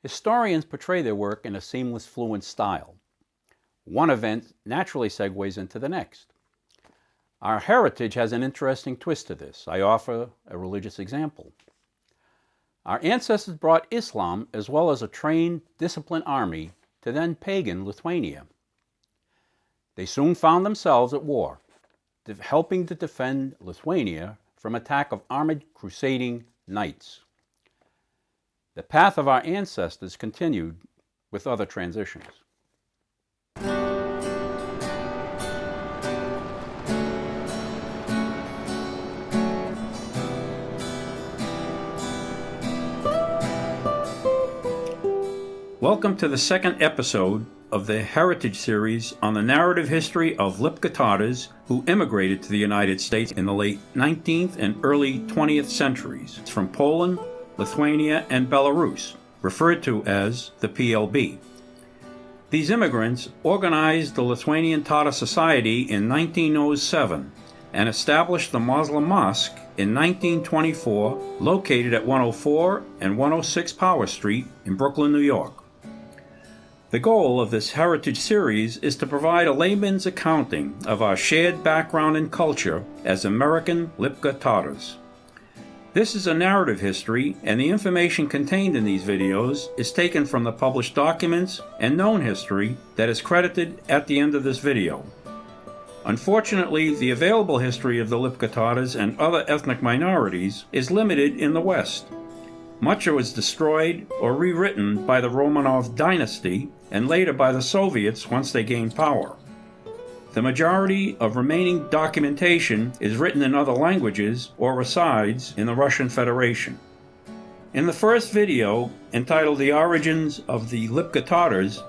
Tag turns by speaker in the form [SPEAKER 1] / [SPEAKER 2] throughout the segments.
[SPEAKER 1] Historians portray their work in a seamless, fluent style. One event naturally segues into the next. Our heritage has an interesting twist to this. I offer a religious example. Our ancestors brought Islam as well as a trained, disciplined army to then pagan Lithuania. They soon found themselves at war, helping to defend Lithuania from attack of armored crusading knights. The path of our ancestors continued with other transitions. Welcome to the second episode of the Heritage Series on the narrative history of Lipka Tatars who immigrated to the United States in the late 19th and early 20th centuries from Poland, Lithuania, and Belarus, referred to as the PLB. These immigrants organized the Lithuanian Tatar Society in 1907 and established the Muslim Mosque in 1924, located at 104 and 106 Power Street in Brooklyn, New York. The goal of this Heritage Series is to provide a layman's accounting of our shared background and culture as American Lipka Tatars. This is a narrative history, and the information contained in these videos is taken from the published documents and known history that is credited at the end of this video. Unfortunately, the available history of the Lipka Tatars and other ethnic minorities is limited in the West. Much was destroyed or rewritten by the Romanov dynasty and later by the Soviets once they gained power. The majority of remaining documentation is written in other languages or resides in the Russian Federation. In the first video, entitled The Origins of the Lipka Tatars,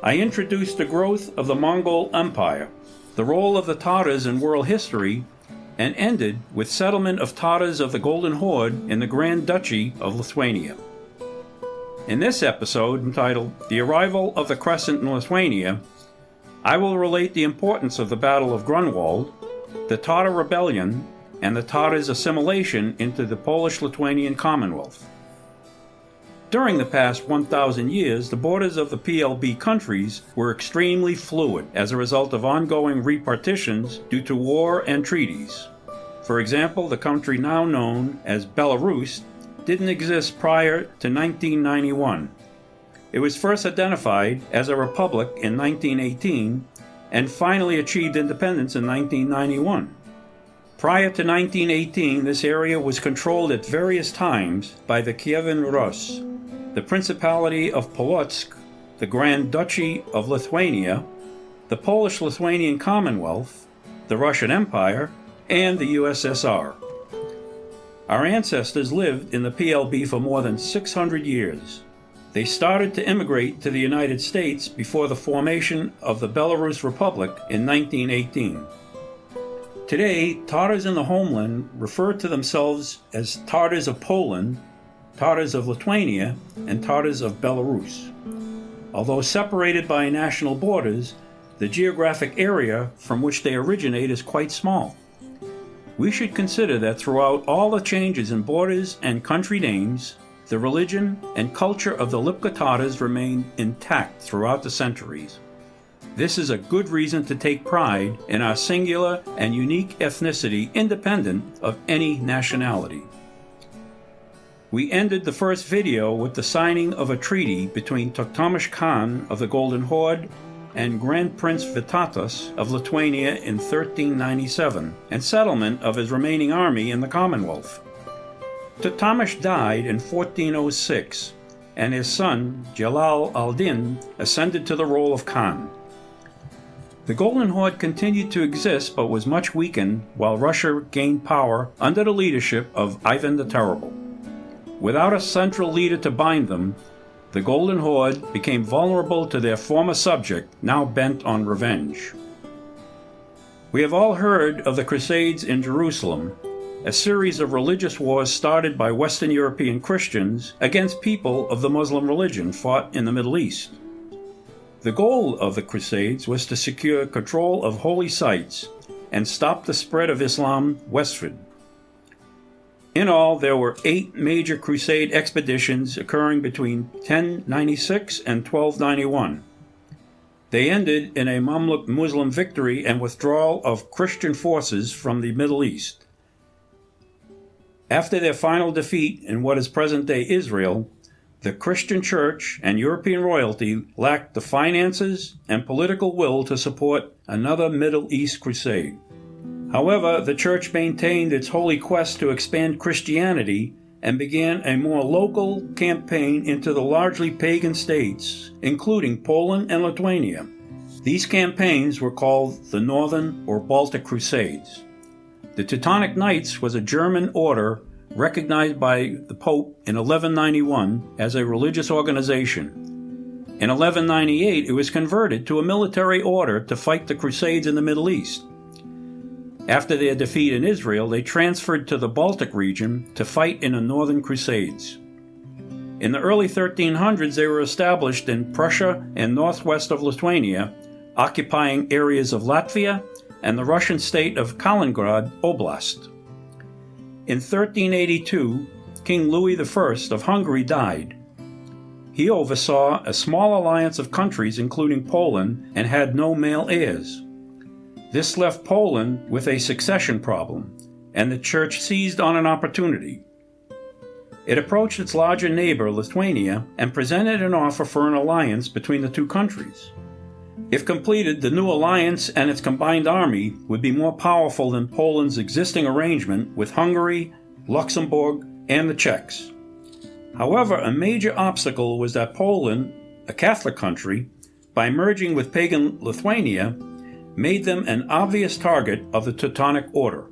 [SPEAKER 1] I introduced the growth of the Mongol Empire, the role of the Tatars in world history, and ended with settlement of Tatars of the Golden Horde in the Grand Duchy of Lithuania. In this episode, entitled The Arrival of the Crescent in Lithuania, I will relate the importance of the Battle of Grunwald, the Tatar Rebellion, and the Tatars' assimilation into the Polish-Lithuanian Commonwealth. During the past 1,000 years, the borders of the PLB countries were extremely fluid as a result of ongoing repartitions due to war and treaties. For example, the country now known as Belarus didn't exist prior to 1991. It was first identified as a republic in 1918 and finally achieved independence in 1991. Prior to 1918, this area was controlled at various times by the Kievan Rus, the Principality of Polotsk, the Grand Duchy of Lithuania, the Polish-Lithuanian Commonwealth, the Russian Empire, and the USSR. Our ancestors lived in the PLB for more than 600 years. They started to immigrate to the United States before the formation of the Belarus Republic in 1918. Today, Tatars in the homeland refer to themselves as Tatars of Poland, Tatars of Lithuania, and Tatars of Belarus. Although separated by national borders, the geographic area from which they originate is quite small. We should consider that throughout all the changes in borders and country names, the religion and culture of the Lipka Tatars remained intact throughout the centuries. This is a good reason to take pride in our singular and unique ethnicity independent of any nationality. We ended the first video with the signing of a treaty between Tokhtamysh Khan of the Golden Horde and Grand Prince Vytautas of Lithuania in 1397 and settlement of his remaining army in the Commonwealth. Tokhtamysh died in 1406, and his son, Jalal al-Din, ascended to the role of Khan. The Golden Horde continued to exist but was much weakened while Russia gained power under the leadership of Ivan the Terrible. Without a central leader to bind them, the Golden Horde became vulnerable to their former subject, now bent on revenge. We have all heard of the Crusades in Jerusalem, a series of religious wars started by Western European Christians against people of the Muslim religion fought in the Middle East. The goal of the Crusades was to secure control of holy sites and stop the spread of Islam westward. In all, there were 8 major crusade expeditions occurring between 1096 and 1291. They ended in a Mamluk Muslim victory and withdrawal of Christian forces from the Middle East. After their final defeat in what is present-day Israel, the Christian church and European royalty lacked the finances and political will to support another Middle East crusade. However, the church maintained its holy quest to expand Christianity and began a more local campaign into the largely pagan states, including Poland and Lithuania. These campaigns were called the Northern or Baltic Crusades. The Teutonic Knights was a German order recognized by the Pope in 1191 as a religious organization. In 1198, it was converted to a military order to fight the Crusades in the Middle East. After their defeat in Israel, they transferred to the Baltic region to fight in the Northern Crusades. In the early 1300s, they were established in Prussia and northwest of Lithuania, occupying areas of Latvia and the Russian state of Kaliningrad Oblast. In 1382, King Louis I of Hungary died. He oversaw a small alliance of countries, including Poland, and had no male heirs. This left Poland with a succession problem, and the church seized on an opportunity. It approached its larger neighbor, Lithuania, and presented an offer for an alliance between the two countries. If completed, the new alliance and its combined army would be more powerful than Poland's existing arrangement with Hungary, Luxembourg, and the Czechs. However, a major obstacle was that Poland, a Catholic country, by merging with pagan Lithuania, made them an obvious target of the Teutonic Order.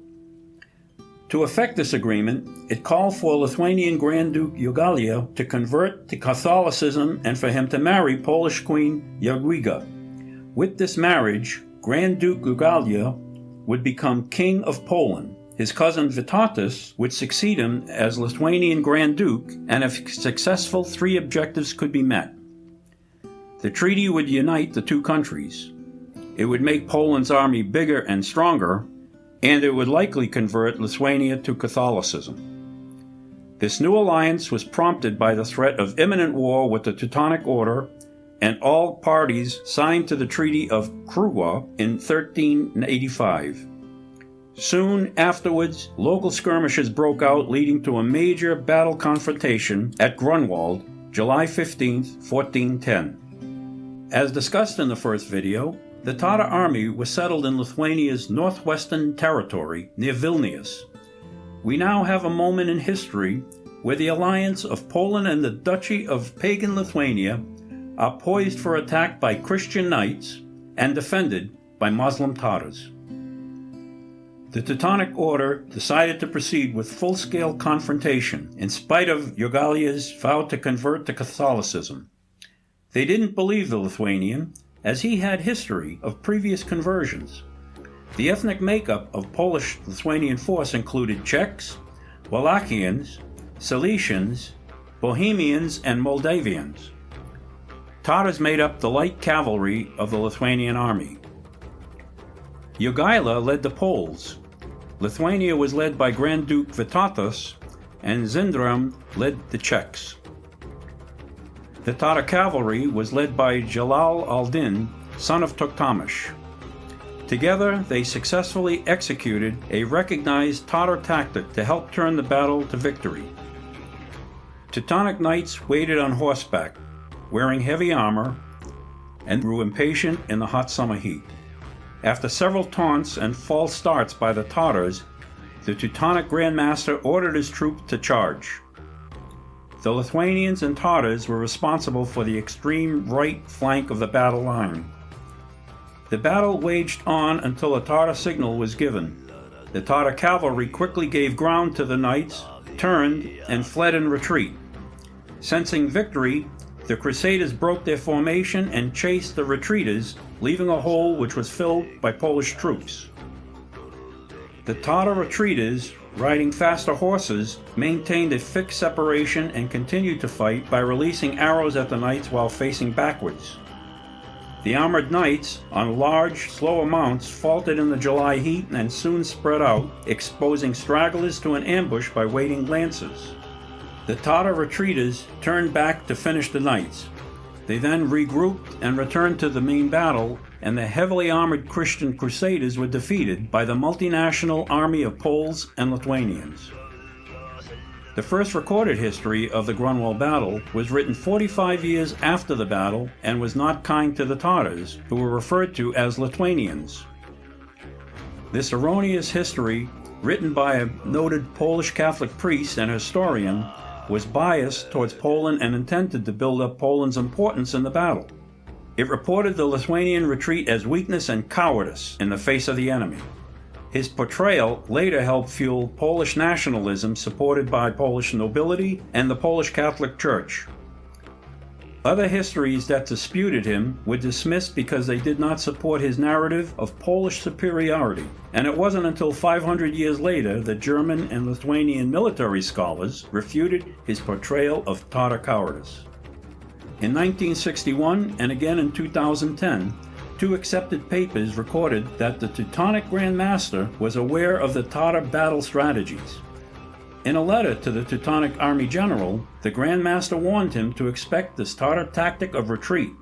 [SPEAKER 1] To effect this agreement, it called for Lithuanian Grand Duke Jogaila to convert to Catholicism and for him to marry Polish Queen Jadwiga. With this marriage, Grand Duke Jogaila would become King of Poland. His cousin Vytautas would succeed him as Lithuanian Grand Duke, and if successful, 3 objectives could be met. The treaty would unite the two countries. It would make Poland's army bigger and stronger, and it would likely convert Lithuania to Catholicism. This new alliance was prompted by the threat of imminent war with the Teutonic Order, and all parties signed to the Treaty of Krugwa in 1385. Soon afterwards, local skirmishes broke out, leading to a major battle confrontation at Grunwald, July 15, 1410. As discussed in the first video, the Tatar army was settled in Lithuania's northwestern territory near Vilnius. We now have a moment in history where the alliance of Poland and the Duchy of pagan Lithuania are poised for attack by Christian knights and defended by Muslim Tatars. The Teutonic Order decided to proceed with full-scale confrontation in spite of Jogaila's vow to convert to Catholicism. They didn't believe the Lithuanian, as he had history of previous conversions. The ethnic makeup of Polish-Lithuanian force included Czechs, Wallachians, Silesians, Bohemians, and Moldavians. Tatars made up the light cavalry of the Lithuanian army. Jogaila led the Poles. Lithuania was led by Grand Duke Vytautas, and Zindram led the Czechs. The Tatar cavalry was led by Jalal al-Din, son of Toktamish. Together, they successfully executed a recognized Tatar tactic to help turn the battle to victory. Teutonic knights waited on horseback, wearing heavy armor, and grew impatient in the hot summer heat. After several taunts and false starts by the Tatars, the Teutonic Grand Master ordered his troops to charge. The Lithuanians and Tatars were responsible for the extreme right flank of the battle line. The battle waged on until a Tatar signal was given. The Tatar cavalry quickly gave ground to the knights, turned, and fled in retreat. Sensing victory, the Crusaders broke their formation and chased the retreaters, leaving a hole which was filled by Polish troops. The Tatar retreaters, riding faster horses, maintained a fixed separation and continued to fight by releasing arrows at the knights while facing backwards. The armored knights, on large, slower mounts, faltered in the July heat and soon spread out, exposing stragglers to an ambush by waiting lancers. The Tatar retreaters turned back to finish the knights. They then regrouped and returned to the main battle, and the heavily armored Christian crusaders were defeated by the multinational army of Poles and Lithuanians. The first recorded history of the Grunwald battle was written 45 years after the battle and was not kind to the Tatars, who were referred to as Lithuanians. This erroneous history, written by a noted Polish Catholic priest and historian, was biased towards Poland and intended to build up Poland's importance in the battle. It reported the Lithuanian retreat as weakness and cowardice in the face of the enemy. His portrayal later helped fuel Polish nationalism supported by Polish nobility and the Polish Catholic Church. Other histories that disputed him were dismissed because they did not support his narrative of Polish superiority, and it wasn't until 500 years later that German and Lithuanian military scholars refuted his portrayal of Tatar cowardice. In 1961 and again in 2010, two accepted papers recorded that the Teutonic Grand Master was aware of the Tatar battle strategies. In a letter to the Teutonic Army General, the Grand Master warned him to expect this Tatar tactic of retreat.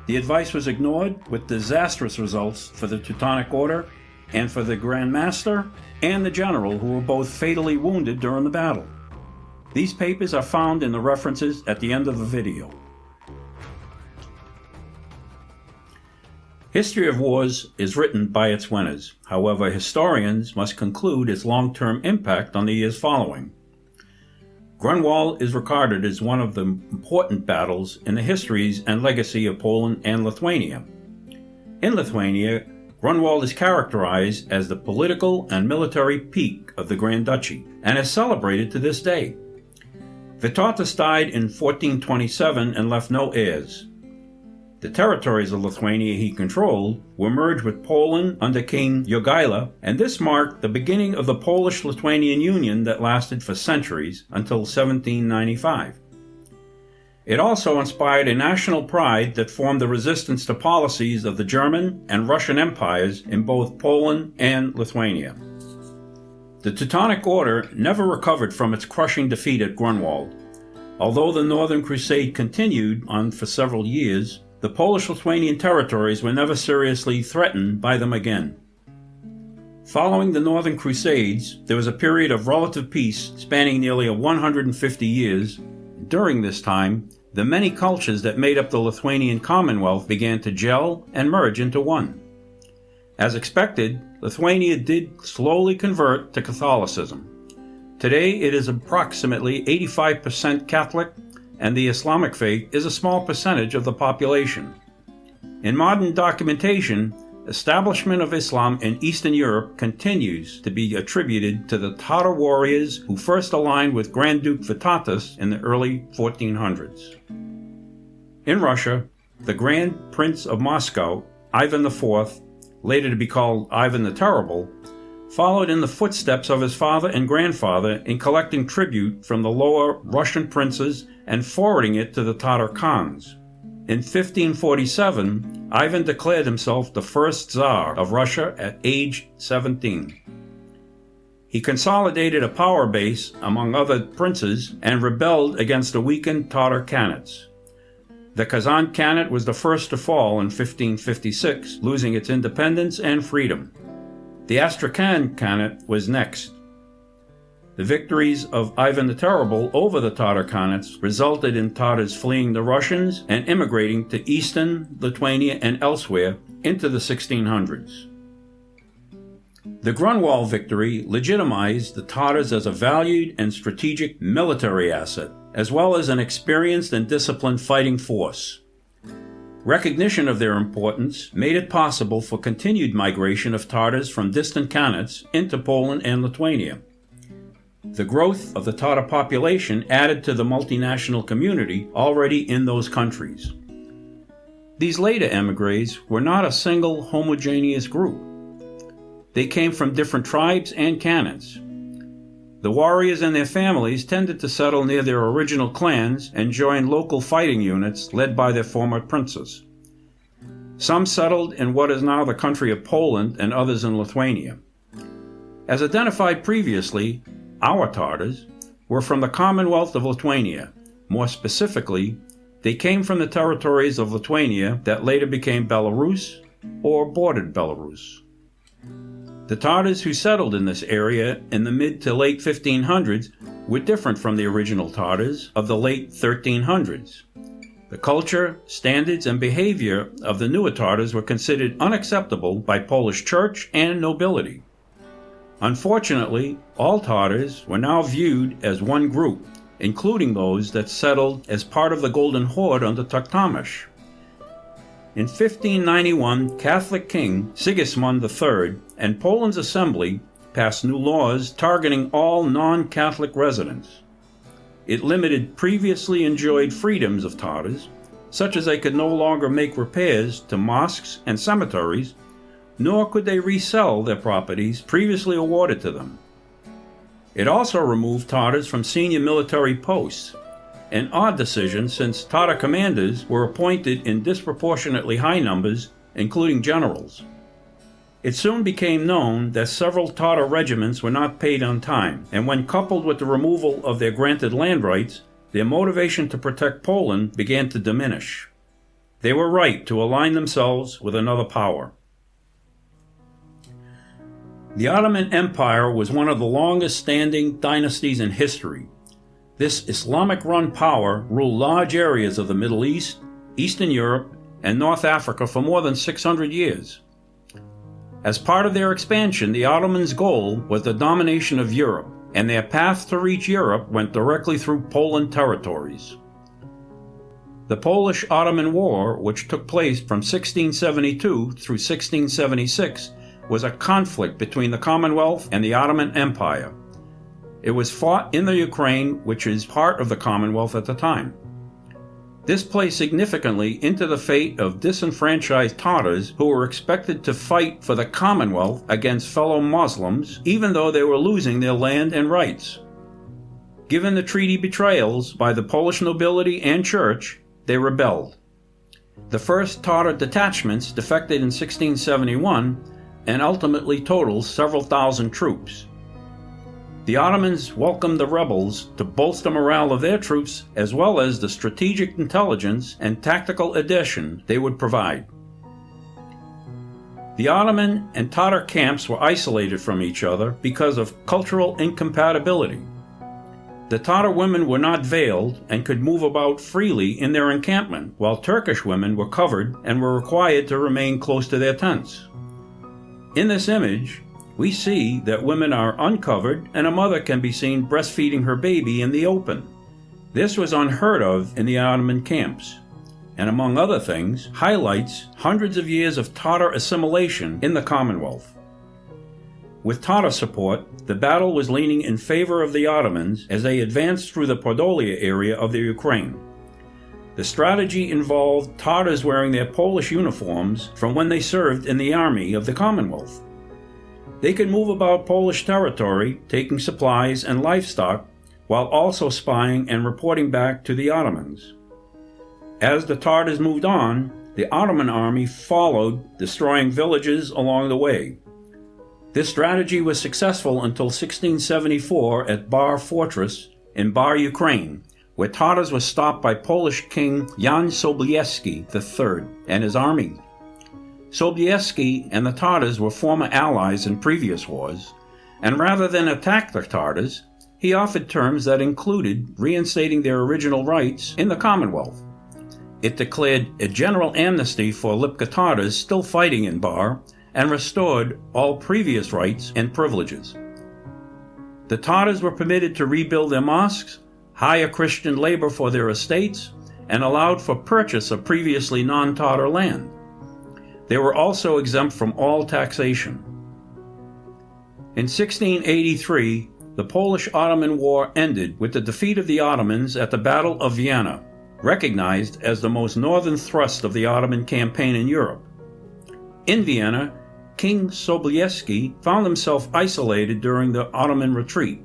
[SPEAKER 1] The advice was ignored, with disastrous results for the Teutonic Order and for the Grand Master and the General, who were both fatally wounded during the battle. These papers are found in the references at the end of the video. History of wars is written by its winners. However, historians must conclude its long-term impact on the years following. Grunwald is regarded as one of the important battles in the histories and legacy of Poland and Lithuania. In Lithuania, Grunwald is characterized as the political and military peak of the Grand Duchy and is celebrated to this day. Vytautas died in 1427 and left no heirs. The territories of Lithuania he controlled were merged with Poland under King Jogaila, and this marked the beginning of the Polish-Lithuanian Union that lasted for centuries until 1795. It also inspired a national pride that formed the resistance to policies of the German and Russian empires in both Poland and Lithuania. The Teutonic Order never recovered from its crushing defeat at Grunwald. Although the Northern Crusade continued on for several years, the Polish-Lithuanian territories were never seriously threatened by them again. Following the Northern Crusades, there was a period of relative peace spanning nearly 150 years. During this time, the many cultures that made up the Lithuanian Commonwealth began to gel and merge into one. As expected, Lithuania did slowly convert to Catholicism. Today, it is approximately 85% Catholic, and the Islamic faith is a small percentage of the population. In modern documentation, establishment of Islam in Eastern Europe continues to be attributed to the Tatar warriors who first aligned with Grand Duke Vytautas in the early 1400s. In Russia, the Grand Prince of Moscow, Ivan IV, later to be called Ivan the Terrible, followed in the footsteps of his father and grandfather in collecting tribute from the lower Russian princes and forwarding it to the Tatar Khans. In 1547, Ivan declared himself the first Tsar of Russia at age 17. He consolidated a power base among other princes and rebelled against the weakened Tatar Khanates. The Kazan Khanate was the first to fall in 1556, losing its independence and freedom. The Astrakhan Khanate was next. The victories of Ivan the Terrible over the Tatar Khanates resulted in Tatars fleeing the Russians and immigrating to eastern Lithuania and elsewhere into the 1600s. The Grunwald victory legitimized the Tatars as a valued and strategic military asset, as well as an experienced and disciplined fighting force. Recognition of their importance made it possible for continued migration of Tatars from distant Khanates into Poland and Lithuania. The growth of the Tatar population added to the multinational community already in those countries. These later emigres were not a single homogeneous group. They came from different tribes and khanates. The warriors and their families tended to settle near their original clans and join local fighting units led by their former princes. Some settled in what is now the country of Poland and others in Lithuania. As identified previously, our Tatars were from the Commonwealth of Lithuania. More specifically, they came from the territories of Lithuania that later became Belarus or bordered Belarus. The Tatars who settled in this area in the mid to late 1500s were different from the original Tatars of the late 1300s. The culture, standards, and behavior of the newer Tatars were considered unacceptable by Polish church and nobility. Unfortunately, all Tatars were now viewed as one group, including those that settled as part of the Golden Horde under Toktamish. In 1591, Catholic King Sigismund III and Poland's Assembly passed new laws targeting all non-Catholic residents. It limited previously enjoyed freedoms of Tatars, such as they could no longer make repairs to mosques and cemeteries, nor could they resell their properties previously awarded to them. It also removed Tatars from senior military posts, an odd decision since Tatar commanders were appointed in disproportionately high numbers, including generals. It soon became known that several Tatar regiments were not paid on time, and when coupled with the removal of their granted land rights, their motivation to protect Poland began to diminish. They were right to align themselves with another power. The Ottoman Empire was one of the longest-standing dynasties in history. This Islamic-run power ruled large areas of the Middle East, Eastern Europe, and North Africa for more than 600 years. As part of their expansion, the Ottomans' goal was the domination of Europe, and their path to reach Europe went directly through Poland territories. The Polish-Ottoman War, which took place from 1672 through 1676, was a conflict between the Commonwealth and the Ottoman Empire. It was fought in the Ukraine, which is part of the Commonwealth at the time. This played significantly into the fate of disenfranchised Tatars who were expected to fight for the Commonwealth against fellow Muslims, even though they were losing their land and rights. Given the treaty betrayals by the Polish nobility and church, they rebelled. The first Tatar detachments defected in 1671 and ultimately totaled several thousand troops. The Ottomans welcomed the rebels to bolster morale of their troops as well as the strategic intelligence and tactical addition they would provide. The Ottoman and Tatar camps were isolated from each other because of cultural incompatibility. The Tatar women were not veiled and could move about freely in their encampment, while Turkish women were covered and were required to remain close to their tents. In this image, we see that women are uncovered and a mother can be seen breastfeeding her baby in the open. This was unheard of in the Ottoman camps, and among other things, highlights hundreds of years of Tatar assimilation in the Commonwealth. With Tatar support, the battle was leaning in favor of the Ottomans as they advanced through the Podolia area of the Ukraine. The strategy involved Tatars wearing their Polish uniforms from when they served in the army of the Commonwealth. They could move about Polish territory, taking supplies and livestock, while also spying and reporting back to the Ottomans. As the Tatars moved on, the Ottoman army followed, destroying villages along the way. This strategy was successful until 1674 at Bar Fortress in Bar, Ukraine, where Tatars were stopped by Polish King Jan Sobieski III and his army. Sobieski and the Tatars were former allies in previous wars, and rather than attack the Tatars, he offered terms that included reinstating their original rights in the Commonwealth. It declared a general amnesty for Lipka Tatars still fighting in Bar and restored all previous rights and privileges. The Tatars were permitted to rebuild their mosques, hire Christian labor for their estates, and allowed for purchase of previously non-Tatar land. They were also exempt from all taxation. In 1683, the Polish-Ottoman War ended with the defeat of the Ottomans at the Battle of Vienna, recognized as the most northern thrust of the Ottoman campaign in Europe. In Vienna, King Sobieski found himself isolated during the Ottoman retreat.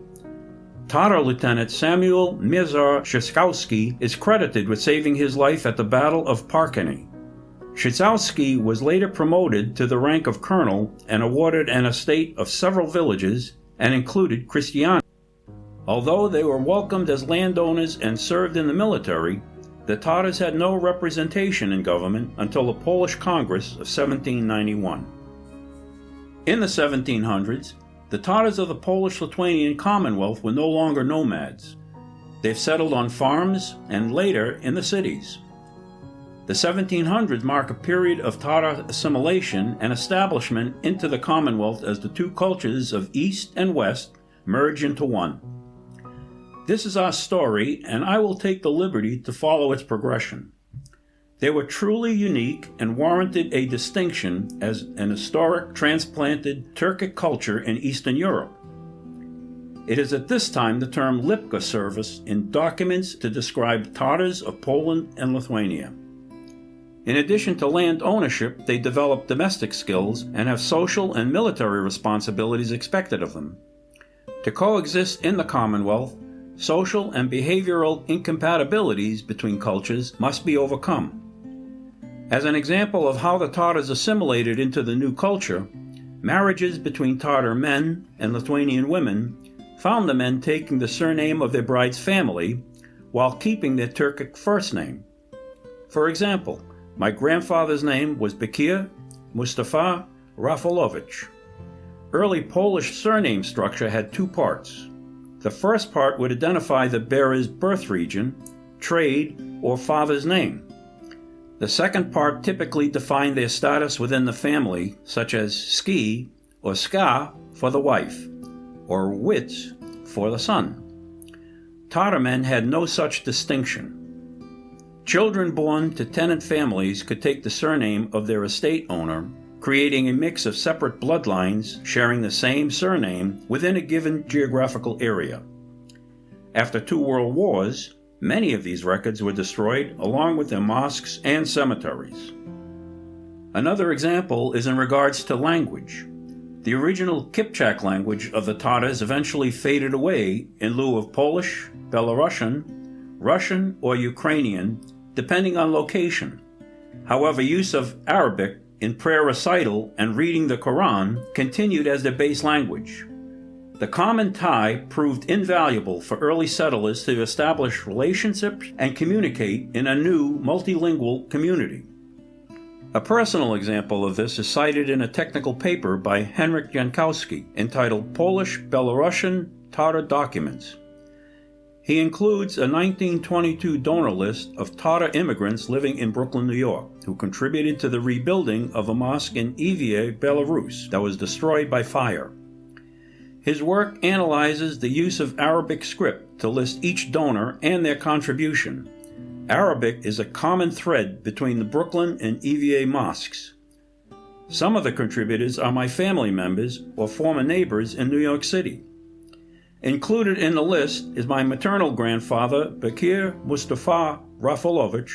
[SPEAKER 1] Tatar Lieutenant Samuel Mirzar Sheskowski is credited with saving his life at the Battle of Parkany. Shidzowski was later promoted to the rank of colonel and awarded an estate of several villages and included Christiania. Although they were welcomed as landowners and served in the military, the Tatars had no representation in government until the Polish Congress of 1791. In the 1700s, the Tatars of the Polish-Lithuanian Commonwealth were no longer nomads. They've settled on farms and later in the cities. The 1700s mark a period of Tatar assimilation and establishment into the Commonwealth as the two cultures of East and West merge into one. This is our story, and I will take the liberty to follow its progression. They were truly unique and warranted a distinction as an historic transplanted Turkic culture in Eastern Europe. It is at this time the term Lipka surfaced in documents to describe Tatars of Poland and Lithuania. In addition to land ownership, they develop domestic skills and have social and military responsibilities expected of them. To coexist in the Commonwealth, social and behavioral incompatibilities between cultures must be overcome. As an example of how the Tatars assimilated into the new culture, marriages between Tatar men and Lithuanian women found the men taking the surname of their bride's family while keeping their Turkic first name. For example, my grandfather's name was Bekir Mustafa Rafalovich. Early Polish surname structure had two parts. The first part would identify the bearer's birth region, trade, or father's name. The second part typically defined their status within the family, such as ski or ska for the wife, or wits for the son. Tatar men had no such distinction. Children born to tenant families could take the surname of their estate owner, creating a mix of separate bloodlines sharing the same surname within a given geographical area. After 2 world wars, many of these records were destroyed along with their mosques and cemeteries. Another example is in regards to language. The original Kipchak language of the Tatars eventually faded away in lieu of Polish, Belarusian, Russian, or Ukrainian, depending on location. However, use of Arabic in prayer recital and reading the Quran continued as their base language. The common tie proved invaluable for early settlers to establish relationships and communicate in a new multilingual community. A personal example of this is cited in a technical paper by Henryk Jankowski entitled Polish-Belarusian Tatar Documents. He includes a 1922 donor list of Tatar immigrants living in Brooklyn, New York, who contributed to the rebuilding of a mosque in Evie, Belarus, that was destroyed by fire. His work analyzes the use of Arabic script to list each donor and their contribution. Arabic is a common thread between the Brooklyn and Evie mosques. Some of the contributors are my family members or former neighbors in New York City. Included in the list is my maternal grandfather, Bekir Mustafa Rafalovich,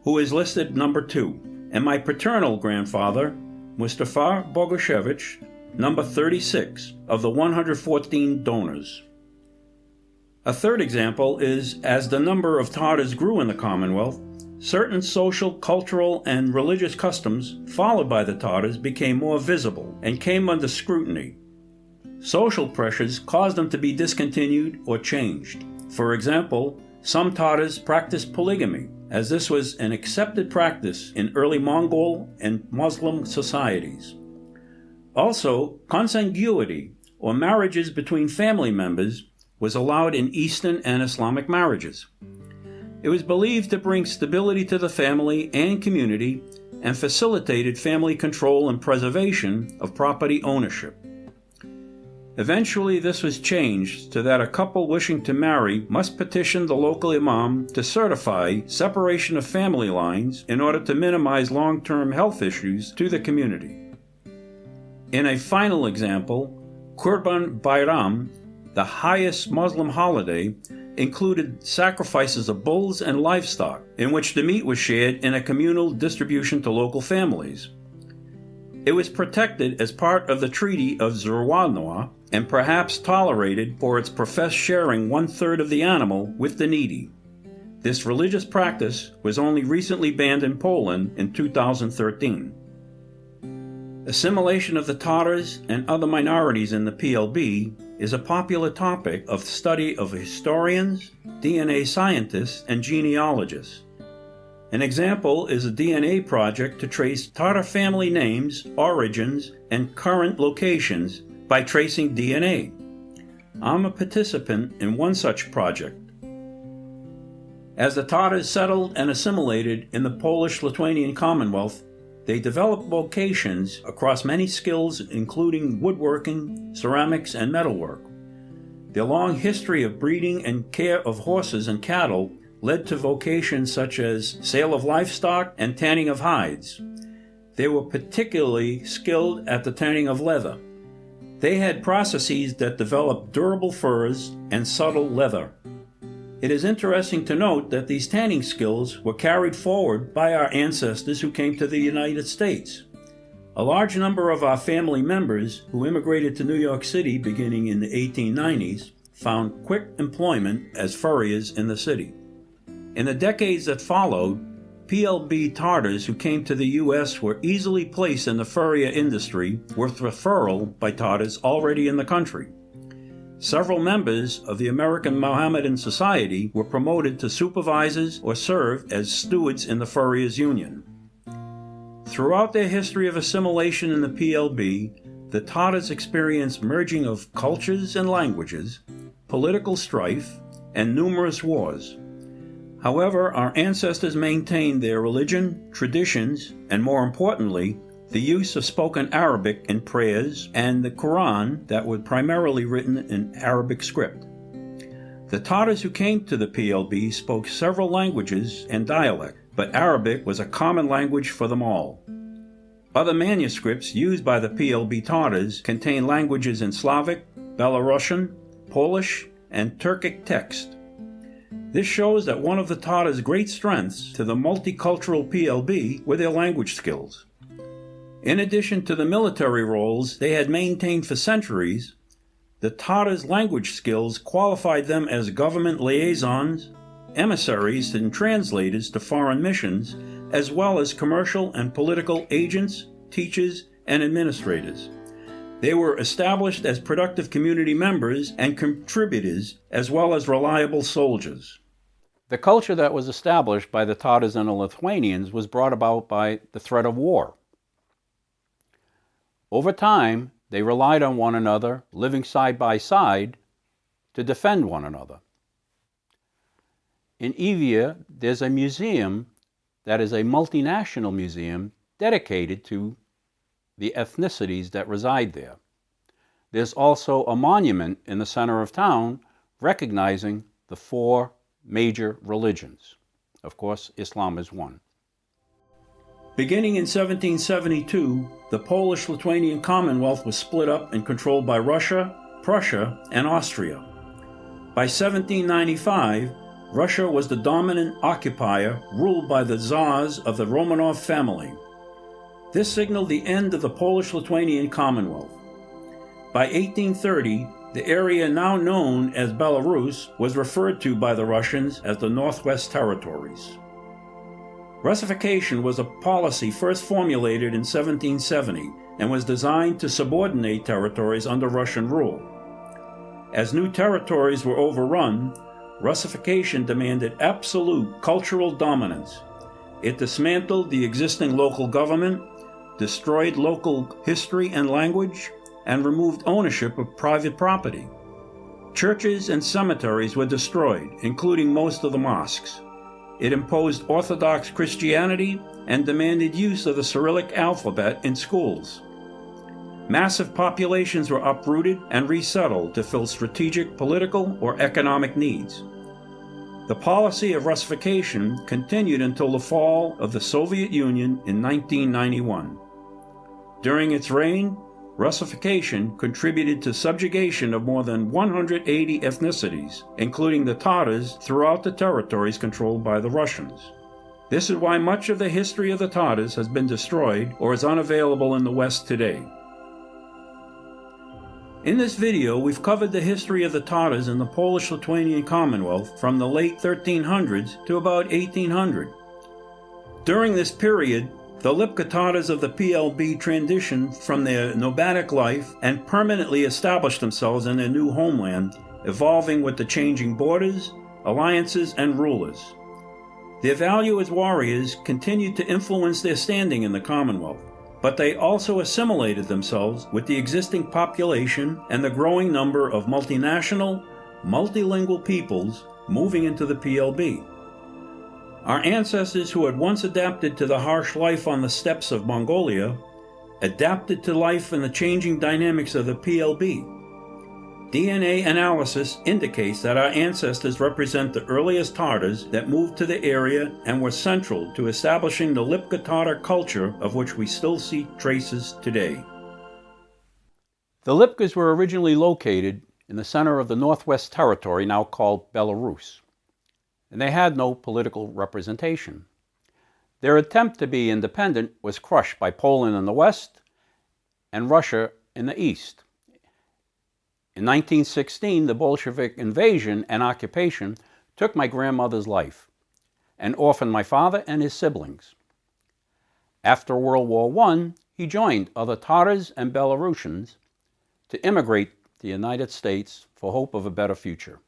[SPEAKER 1] who is listed number 2, and my paternal grandfather, Mustafa Bogushevich, number 36 of the 114 donors. A third example is, as the number of Tatars grew in the Commonwealth, certain social, cultural, and religious customs followed by the Tatars became more visible and came under scrutiny. Social pressures caused them to be discontinued or changed. For example, some Tatars practiced polygamy, as this was an accepted practice in early Mongol and Muslim societies. Also, consanguinity, or marriages between family members, was allowed in Eastern and Islamic marriages. It was believed to bring stability to the family and community and facilitated family control and preservation of property ownership. Eventually, this was changed so that a couple wishing to marry must petition the local imam to certify separation of family lines in order to minimize long-term health issues to the community. In a final example, Qurban Bayram, the highest Muslim holiday, included sacrifices of bulls and livestock, in which the meat was shared in a communal distribution to local families. It was protected as part of the Treaty of Zerwanwa and perhaps tolerated for its professed sharing 1/3 of the animal with the needy. This religious practice was only recently banned in Poland in 2013. Assimilation of the Tatars and other minorities in the PLB is a popular topic of study of historians, DNA scientists, and genealogists. An example is a DNA project to trace Tatar family names, origins, and current locations by tracing DNA. I'm a participant in one such project. As the Tatars settled and assimilated in the Polish-Lithuanian Commonwealth, they developed vocations across many skills including woodworking, ceramics, and metalwork. Their long history of breeding and care of horses and cattle led to vocations such as sale of livestock and tanning of hides. They were particularly skilled at the tanning of leather. They had processes that developed durable furs and subtle leather. It is interesting to note that these tanning skills were carried forward by our ancestors who came to the United States. A large number of our family members who immigrated to New York City beginning in the 1890s found quick employment as furriers in the city. In the decades that followed, PLB Tatars who came to the U.S. were easily placed in the furrier industry with referral by Tatars already in the country. Several members of the American Mohammedan Society were promoted to supervisors or served as stewards in the Furriers Union. Throughout their history of assimilation in the PLB, the Tatars experienced merging of cultures and languages, political strife, and numerous wars. However, our ancestors maintained their religion, traditions, and more importantly, the use of spoken Arabic in prayers and the Quran that were primarily written in Arabic script. The Tatars who came to the PLB spoke several languages and dialect, but Arabic was a common language for them all. Other manuscripts used by the PLB Tatars contain languages in Slavic, Belarusian, Polish, and Turkic text. This shows that one of the Tatars' great strengths to the multicultural PLB were their language skills. In addition to the military roles they had maintained for centuries, the Tatars' language skills qualified them as government liaisons, emissaries, and translators to foreign missions, as well as commercial and political agents, teachers, and administrators. They were established as productive community members and contributors, as well as reliable soldiers. The culture that was established by the Tatars and the Lithuanians was brought about by the threat of war. Over time, they relied on one another, living side by side, to defend one another. In Evia, there's a museum that is a multinational museum dedicated to the ethnicities that reside there. There's also a monument in the center of town recognizing the four major religions. Of course, Islam is one. Beginning in 1772, the Polish-Lithuanian Commonwealth was split up and controlled by Russia, Prussia, and Austria. By 1795, Russia was the dominant occupier, ruled by the Tsars of the Romanov family. This signaled the end of the Polish-Lithuanian Commonwealth. By 1830, the area now known as Belarus was referred to by the Russians as the Northwest Territories. Russification was a policy first formulated in 1770 and was designed to subordinate territories under Russian rule. As new territories were overrun, Russification demanded absolute cultural dominance. It dismantled the existing local government, destroyed local history and language, and removed ownership of private property. Churches and cemeteries were destroyed, including most of the mosques. It imposed Orthodox Christianity and demanded use of the Cyrillic alphabet in schools. Massive populations were uprooted and resettled to fill strategic political or economic needs. The policy of Russification continued until the fall of the Soviet Union in 1991. During its reign, Russification contributed to subjugation of more than 180 ethnicities, including the Tatars, throughout the territories controlled by the Russians. This is why much of the history of the Tatars has been destroyed or is unavailable in the West today. In this video, we've covered the history of the Tatars in the Polish-Lithuanian Commonwealth from the late 1300s to about 1800. During this period, the Lipka Tatars of the PLB transitioned from their nomadic life and permanently established themselves in their new homeland, evolving with the changing borders, alliances, and rulers. Their value as warriors continued to influence their standing in the Commonwealth, but they also assimilated themselves with the existing population and the growing number of multinational, multilingual peoples moving into the PLB. Our ancestors who had once adapted to the harsh life on the steppes of Mongolia adapted to life in the changing dynamics of the PLB. DNA analysis indicates that our ancestors represent the earliest Tatars that moved to the area and were central to establishing the Lipka Tatar culture of which we still see traces today. The Lipkas were originally located in the center of the Northwest Territory, now called Belarus, and they had no political representation. Their attempt to be independent was crushed by Poland in the west and Russia in the east. In 1916, the Bolshevik invasion and occupation took my grandmother's life and orphaned my father and his siblings. After World War I, he joined other Tatars and Belarusians to immigrate to the United States for hope of a better future.